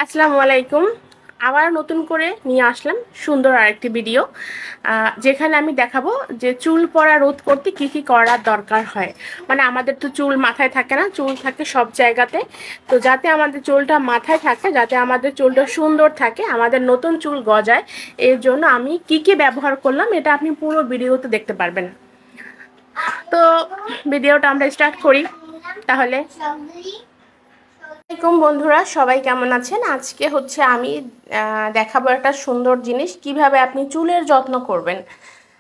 আসসালামু আলাইকুম। আবার নতুন করে নিয়ে আসলাম সুন্দর আরেকটি ভিডিও, যেখানে আমি দেখাবো যে চুল পড়া রোধ করতে কি কি করার দরকার হয়। মানে আমাদের তো চুল মাথায় থাকে না, চুল থাকে সব জায়গাতে। তো যাতে আমাদের চুলটা মাথায় থাকে, যাতে আমাদের চুলটা সুন্দর থাকে, আমাদের নতুন চুল গজায়, এর জন্য আমি কি কি ব্যবহার করলাম এটা আপনি পুরো ভিডিওতে দেখতে পারবেন। তো ভিডিওটা আমরা স্টার্ট করি তাহলে। আসসালামাইকুম বন্ধুরা, সবাই কেমন আছেন? আজকে হচ্ছে আমি দেখাবো একটা সুন্দর জিনিস, কিভাবে আপনি চুলের যত্ন করবেন।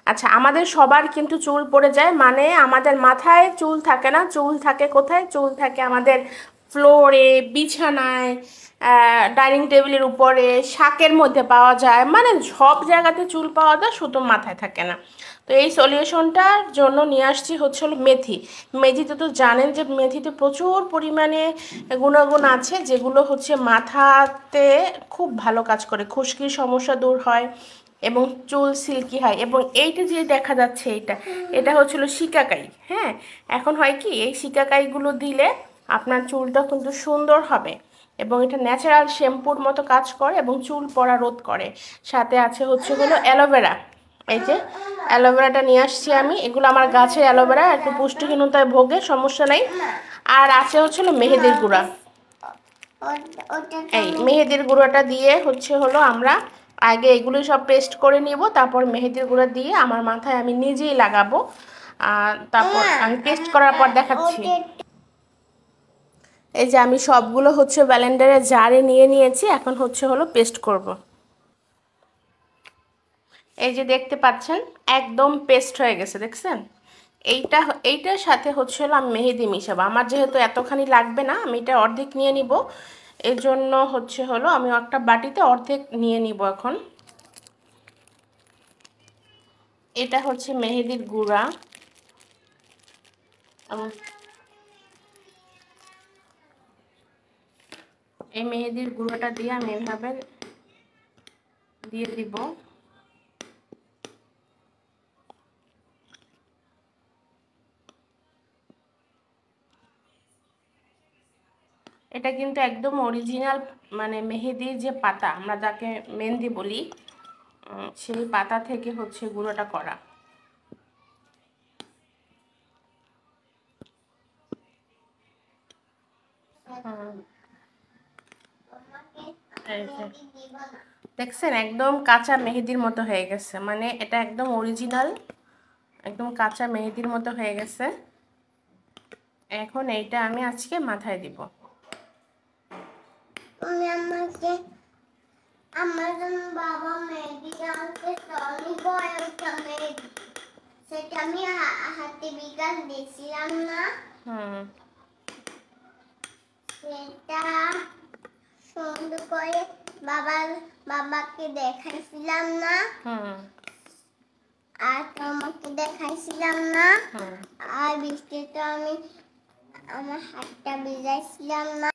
আচ্ছা, আমাদের সবার কিন্তু চুল পড়ে যায়, মানে আমাদের মাথায় চুল থাকে না। চুল থাকে কোথায়? চুল থাকে আমাদের ফ্লোরে, বিছানায়, ডাইনিং টেবিলের উপরে, শাকের মধ্যে পাওয়া যায়, মানে সব জায়গাতে চুল পাওয়া যায়, শুধু মাথায় থাকে না। তো এই সলিউশনটার জন্য নিয়ে আসছি হচ্ছে হলো মেথি। মেথিতে তো জানেন যে মেথিতে প্রচুর পরিমাণে গুণাগুণ আছে, যেগুলো হচ্ছে মাথাতে খুব ভালো কাজ করে, খুশকির সমস্যা দূর হয় এবং চুল সিল্কি হয়। এবং এইটা যে দেখা যাচ্ছে, এটা হচ্ছিল শিকাকাই। হ্যাঁ, এখন হয় কি, এই শিকাকাইগুলো দিলে আপনার চুলটা কিন্তু সুন্দর হবে এবং এটা ন্যাচারাল শ্যাম্পুর মতো কাজ করে এবং চুল পড়া রোধ করে। সাথে আছে হচ্ছে হলো অ্যালোভেরা। এই যে অ্যালোভেরাটা নিয়ে আসছি আমি, এগুলো আমার গাছের অ্যালোভেরা, একটু পুষ্টিহীনতায় ভোগে, সমস্যা নাই। আর আছে হচ্ছে হলো মেহেদির গুঁড়া। এই মেহেদির গুঁড়োটা দিয়ে হচ্ছে হলো আমরা আগে এগুলো সব পেস্ট করে নিব, তারপর মেহেদির গুঁড়া দিয়ে আমার মাথায় আমি নিজেই লাগাবো। তারপর আমি পেস্ট করার পর দেখাচ্ছি। এই যে আমি সবগুলো হচ্ছে ব্লেন্ডারে জারে নিয়ে নিয়েছি, এখন হচ্ছে হলো পেস্ট করব। এই যে দেখতে পাচ্ছেন, একদম পেস্ট হয়ে গেছে, দেখছেন? এইটা এইটার সাথে হচ্ছে হলো আমি মেহেদি মিশাবো। আমার যেহেতু এতখানি লাগবে না, আমি এটা অর্ধেক নিয়ে নিব। এর জন্য হচ্ছে হলো আমি একটা বাটিতে অর্ধেক নিয়ে নিব এখন। এটা হচ্ছে মেহেদির গুঁড়া। এই মেহেদির গুঁড়োটা দিয়ে আমি এভাবে দিয়ে দিব। এটা কিন্তু একদম অরিজিনাল, মানে মেহেদির যে পাতা, আমরা যাকে মেহেন্দি বলি, সেই পাতা থেকে হচ্ছে গুঁড়োটা করা। দেখছেন, একদম কাঁচা মেহেদির মতো হয়ে গেছে, মানে এটা একদম অরিজিনাল, একদম কাঁচা মেহেদির মতো হয়ে গেছে। এখন এইটা আমি আজকে মাথায় দিব। আমার বাবা মেহেদি আনতে চলিব, সেটা আমি হাতে বিকাশ দিয়েছিলাম না। সেটা সুন্দর করে বাবাকে দেখাইছিলাম না, আর তোমাকে দেখাইছিলাম না। আর বৃষ্টিতে আমি আমার হাতটা ভিজাইছিলাম না।